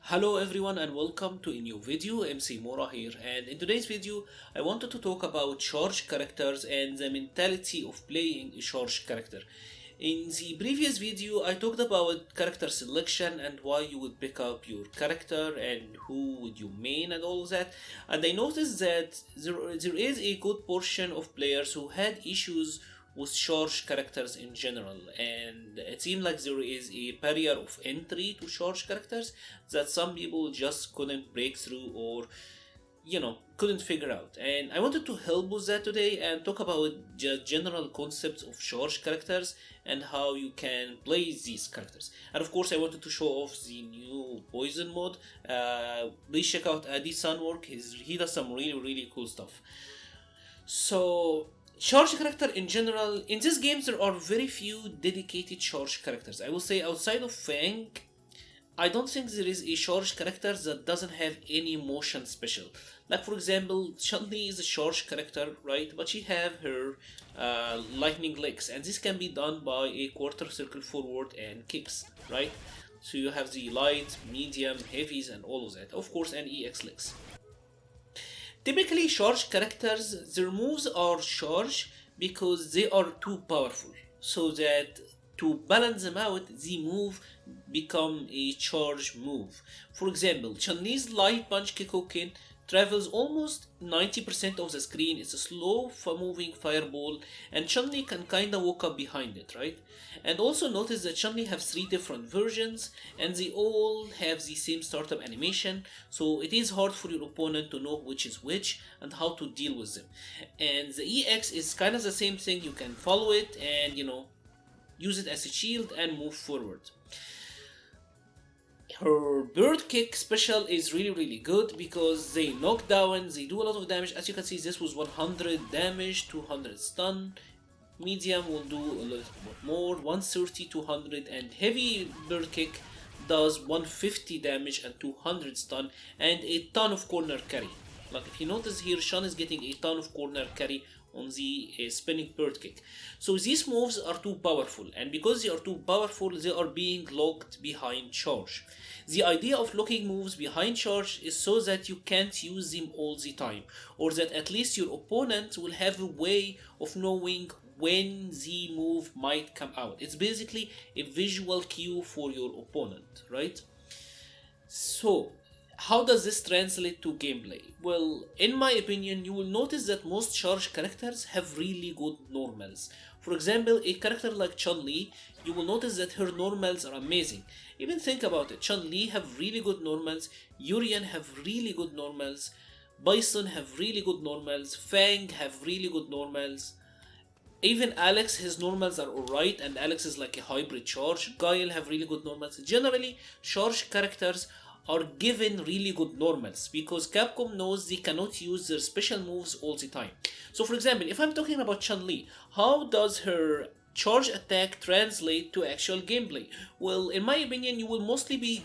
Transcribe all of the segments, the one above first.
Hello everyone and welcome to a new video. MC-Mura here, and in today's video I wanted to talk about charge characters and the mentality of playing a charge character. In the previous video I talked about character selection and why you would pick up your character and who would you main and all of that, and I noticed that there is a good portion of players who had issues with charge characters in general, and it seemed like there is a barrier of entry to charge characters that some people just couldn't break through or couldn't figure out. And I wanted to help with that today and talk about the general concepts of charge characters and how you can play these characters. And of course I wanted to show off the new poison mod. Please check out Addysun work. He does some really cool stuff. So charge character in general, in this game there are very few dedicated charge characters. I will say outside of Fang, I don't think there is a charge character that doesn't have any motion special. Like for example, Chun Li is a charge character, right? But she have her lightning legs, and this can be done by a quarter circle forward and kicks, right? So you have the light, medium, heavies and all of that. Of course, and EX legs. Typically, charge characters, their moves are charge because they are too powerful, so that to balance them out, the move become a charge move. For example, Chun-Li's light punch Kikoken travels almost 90% of the screen. It's a slow moving fireball, and Chun-Li can kinda walk up behind it, right? And also notice that Chun-Li have 3 different versions and they all have the same startup animation, so it is hard for your opponent to know which is which and how to deal with them. And the EX is kind of the same thing. You can follow it and use it as a shield and move forward. Her bird kick special is really good because they knock down, they do a lot of damage. As you can see, this was 100 damage, 200 stun. Medium will do a little bit more, 130, 200, and heavy bird kick does 150 damage and 200 stun and a ton of corner carry. Like if you notice here, Shun is getting a ton of corner carry on the spinning bird kick. So these moves are too powerful, and because they are too powerful, they are being locked behind charge. The idea of locking moves behind charge is so that you can't use them all the time, or that at least your opponent will have a way of knowing when the move might come out. It's basically a visual cue for your opponent, right? So how does this translate to gameplay? Well, in my opinion, you will notice that most charge characters have really good normals. For example, a character like Chun Li, you will notice that her normals are amazing. Even think about it, Chun Li have really good normals, Urian have really good normals, Bison have really good normals, Fang have really good normals. Even Alex, his normals are alright, and Alex is like a hybrid charge. Gail have really good normals. Generally, charge characters are given really good normals because Capcom knows they cannot use their special moves all the time. So for example, if I'm talking about Chun Li, how does her charge attack translate to actual gameplay? Well, in my opinion, you will mostly be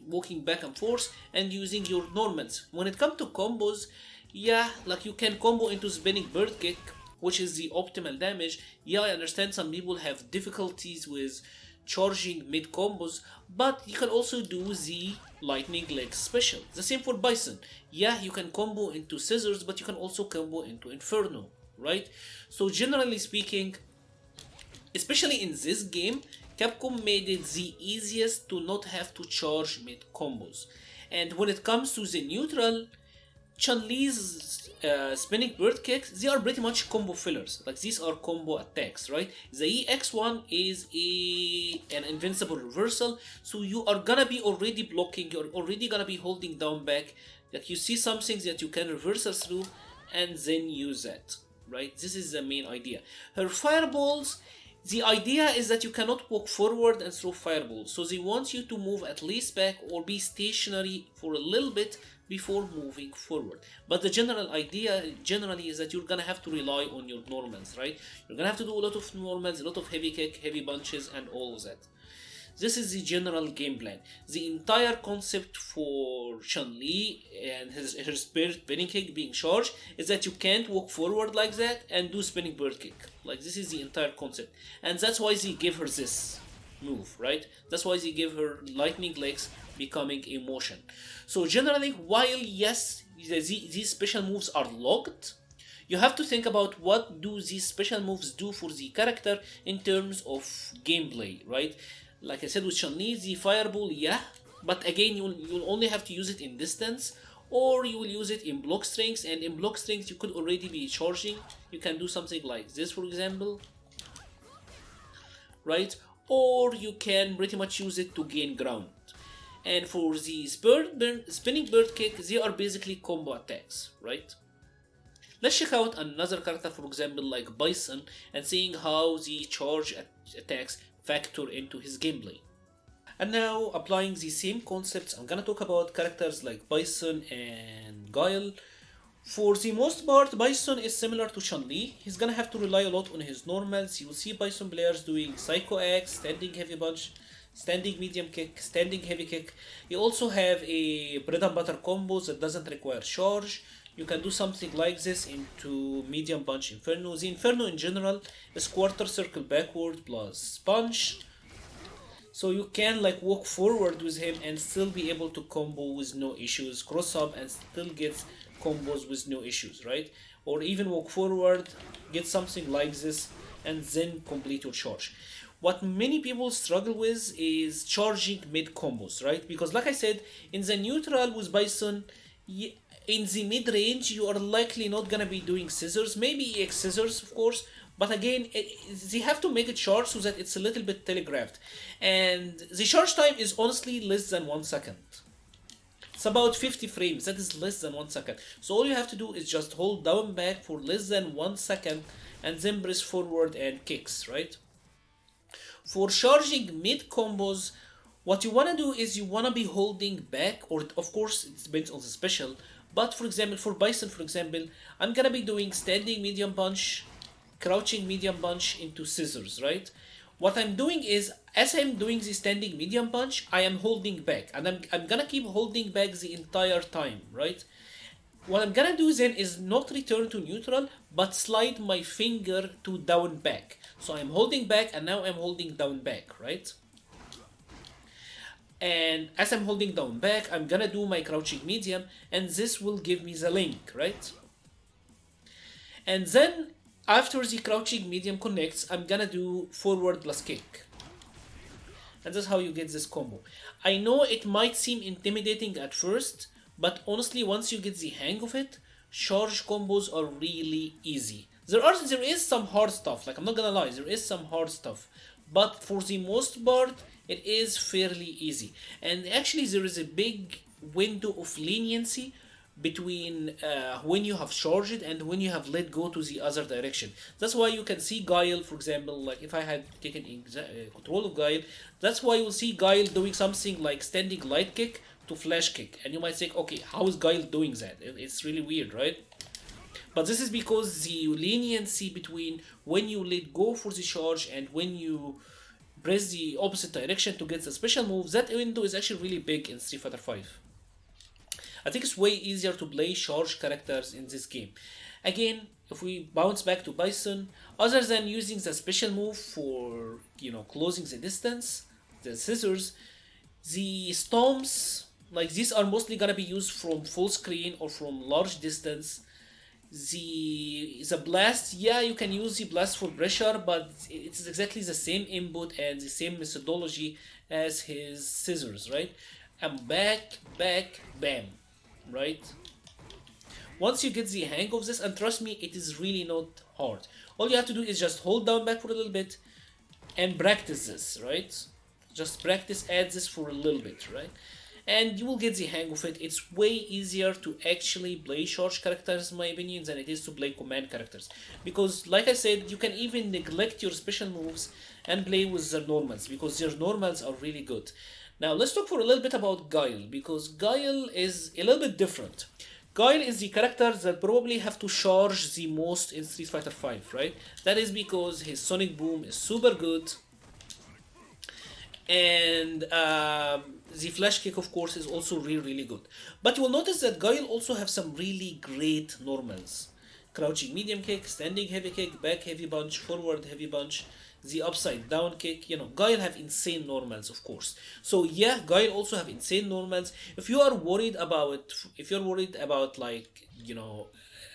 walking back and forth and using your normals. When it comes to combos, yeah, like you can combo into spinning bird kick, which is the optimal damage. Yeah, I understand some people have difficulties with charging mid combos, but you can also do the lightning leg special. The same for Bison. Yeah, you can combo into scissors, but you can also combo into Inferno, right? So generally speaking, especially in this game, Capcom made it the easiest to not have to charge mid combos. And when it comes to the neutral, Chun-Li's spinning bird kicks, they are pretty much combo fillers. Like these are combo attacks, right? The EX one is an invincible reversal, so you are gonna be already blocking, you're already gonna be holding down back. Like you see some things that you can reversal through and then use that, right? This is the main idea. Her fireballs, the idea is that you cannot walk forward and throw fireballs, so they want you to move at least back or be stationary for a little bit before moving forward. But the general idea generally is that you're gonna have to rely on your normals, right? You're gonna have to do a lot of normals, a lot of heavy kick, heavy punches and all of that. This is the general game plan. The entire concept for Chun Li and her spinning kick being charged is that you can't walk forward like that and do spinning bird kick. Like this is the entire concept, and that's why they give her this move, right? That's why they give her lightning legs becoming a motion. So generally, while yes, these special moves are locked, you have to think about what do these special moves do for the character in terms of gameplay, right? Like I said with Chun Li, the fireball, yeah, but again, you'll only have to use it in distance, or you will use it in block strings, and in block strings you could already be charging. You can do something like this, for example, right? Or you can pretty much use it to gain ground. And for the spinning bird kick, they are basically combo attacks, right? Let's check out another character, for example, like Bison, and seeing how the charge attacks factor into his gameplay. And now, applying the same concepts, I'm gonna talk about characters like Bison and Gail. For the most part, Bison is similar to Chun Li. He's gonna have to rely a lot on his normals. You will see Bison players doing Psycho Axe, standing heavy punch, standing medium kick, standing heavy kick. You also have a bread and butter combos that doesn't require charge. You can do something like this into medium punch Inferno. The Inferno in general is quarter circle backward plus punch. So you can like walk forward with him and still be able to combo with no issues. Cross up and still get combos with no issues, right? Or even walk forward, get something like this, and then complete your charge. What many people struggle with is charging mid combos, right? Because like I said, in the neutral with Bison, in the mid range, you are likely not gonna be doing scissors, maybe EX scissors, of course, but again, they have to make it short so that it's a little bit telegraphed. And the charge time is honestly less than 1 second. It's about 50 frames, that is less than 1 second. So all you have to do is just hold down back for less than 1 second and then press forward and kicks, right? For charging mid combos, what you wanna do is you wanna be holding back, or of course it depends on the special, but for example, for Bison, for example, I'm gonna be doing standing medium punch, crouching medium punch into scissors, right? What I'm doing is, as I'm doing the standing medium punch, I am holding back, and I'm gonna keep holding back the entire time, right? What I'm gonna do then is not return to neutral, but slide my finger to down back. So I'm holding back, and now I'm holding down back, right? And as I'm holding down back, I'm gonna do my crouching medium, and this will give me the link, right? And then, after the crouching medium connects, I'm gonna do forward plus kick. And that's how you get this combo. I know it might seem intimidating at first, but honestly, once you get the hang of it, charge combos are really easy. There is some hard stuff, like I'm not gonna lie, there is some hard stuff. But for the most part, it is fairly easy. And actually there is a big window of leniency between when you have charged and when you have let go to the other direction. That's why you can see Gail, for example, like if I had taken control of Gail, that's why you'll see Gail doing something like standing light kick to flash kick. And you might think, okay, how is Gail doing that? It's really weird, right? But this is because the leniency between when you let go for the charge and when you press the opposite direction to get the special move, that window is actually really big in Street Fighter V. I think it's way easier to play charge characters in this game. Again, if we bounce back to Bison, other than using the special move for, closing the distance, the scissors, the stomps, like these are mostly gonna be used from full screen or from large distance. The blast, yeah, you can use the blast for pressure, but it's exactly the same input and the same methodology as his scissors, right? And back, bam, right? Once you get the hang of this, and trust me, it is really not hard. All you have to do is just hold down back for a little bit and practice this, right? Just practice, add this for a little bit, right? And you will get the hang of it. It's way easier to actually play charge characters, in my opinion, than it is to play command characters. Because, like I said, you can even neglect your special moves and play with their normals, because their normals are really good. Now, let's talk for a little bit about Gail, because Gail is a little bit different. Gail is the character that probably have to charge the most in Street Fighter V, right? That is because his Sonic Boom is super good. And the flash kick, of course, is also really good. But you will notice that Gail also have some really great normals. crouching medium kick, standing heavy kick, back heavy punch, forward heavy punch, the upside down kick. Guile have insane normals, of course. So yeah, Guile also have insane normals. If you're worried about like,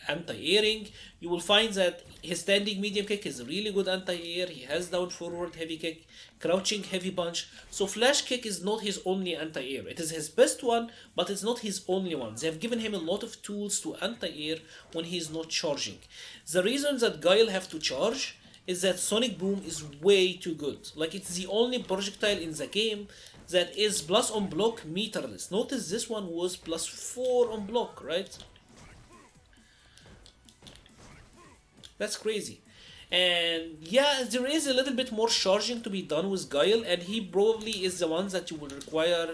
anti-airing, you will find that his standing medium kick is really good anti-air. He has down forward heavy kick, crouching heavy punch. So flash kick is not his only anti-air. It is his best one, but it's not his only one. They have given him a lot of tools to anti-air when he's not charging. The reason that Guile have to charge is that Sonic Boom is way too good. Like, it's the only projectile in the game that is plus on block meterless. Notice this one was plus 4 on block, right? That's crazy. And yeah, there is a little bit more charging to be done with Guile, and he probably is the one that you will require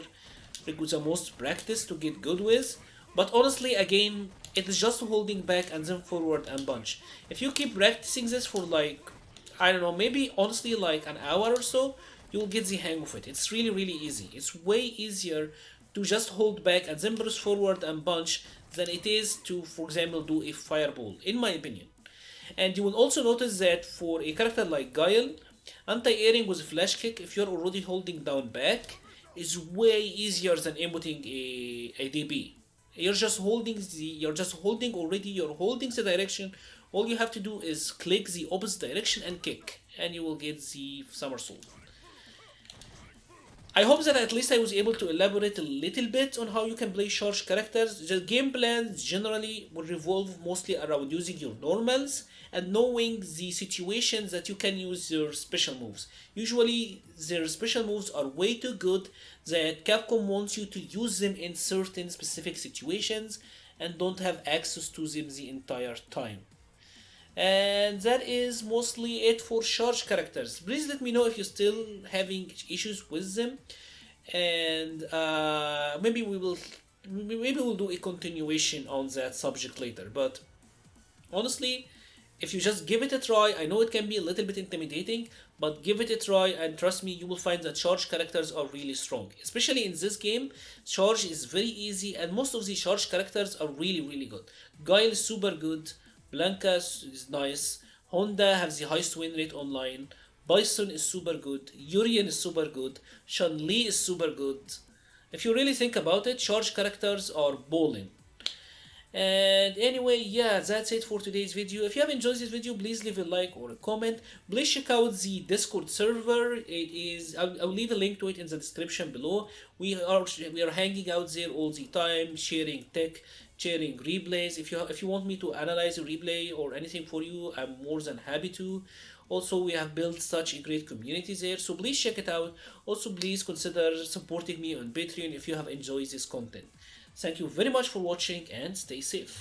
the most practice to get good with. But honestly, again, it is just holding back and then forward and punch. If you keep practicing this for like, I don't know, maybe honestly like an hour or so, you'll get the hang of it. It's really, really easy. It's way easier to just hold back and then press forward and punch than it is to, for example, do a fireball, in my opinion. And you will also notice that for a character like Guile, anti-airing with a flash kick, if you're already holding down back, is way easier than inputting a DB. You're just holding the direction. All you have to do is click the opposite direction and kick, and you will get the somersault. I hope that at least I was able to elaborate a little bit on how you can play charged characters. The game plans generally will revolve mostly around using your normals and knowing the situations that you can use your special moves. Usually their special moves are way too good that Capcom wants you to use them in certain specific situations and don't have access to them the entire time. And that is mostly it for charged characters. Please let me know if you're still having issues with them, and maybe we'll do a continuation on that subject later. But honestly, if you just give it a try, I know it can be a little bit intimidating, but give it a try and trust me, you will find that charged characters are really strong. Especially in this game, charge is very easy and most of the charged characters are really, really good. Guile is super good. Blanca is nice. Honda has the highest win rate online. Bison is super good. Urien is super good. Chun Li is super good. If you really think about it, charged characters are balling. And anyway, yeah, that's it for today's video. If you have enjoyed this video, please leave a like or a comment. Please check out the Discord server. I'll leave a link to it in the description below. We are hanging out there all the time, sharing tech, sharing replays. If you want me to analyze a replay or anything for you, I'm more than happy to. Also, we have built such a great community there, so please check it out. Also, please consider supporting me on Patreon if you have enjoyed this content. Thank you very much for watching and stay safe.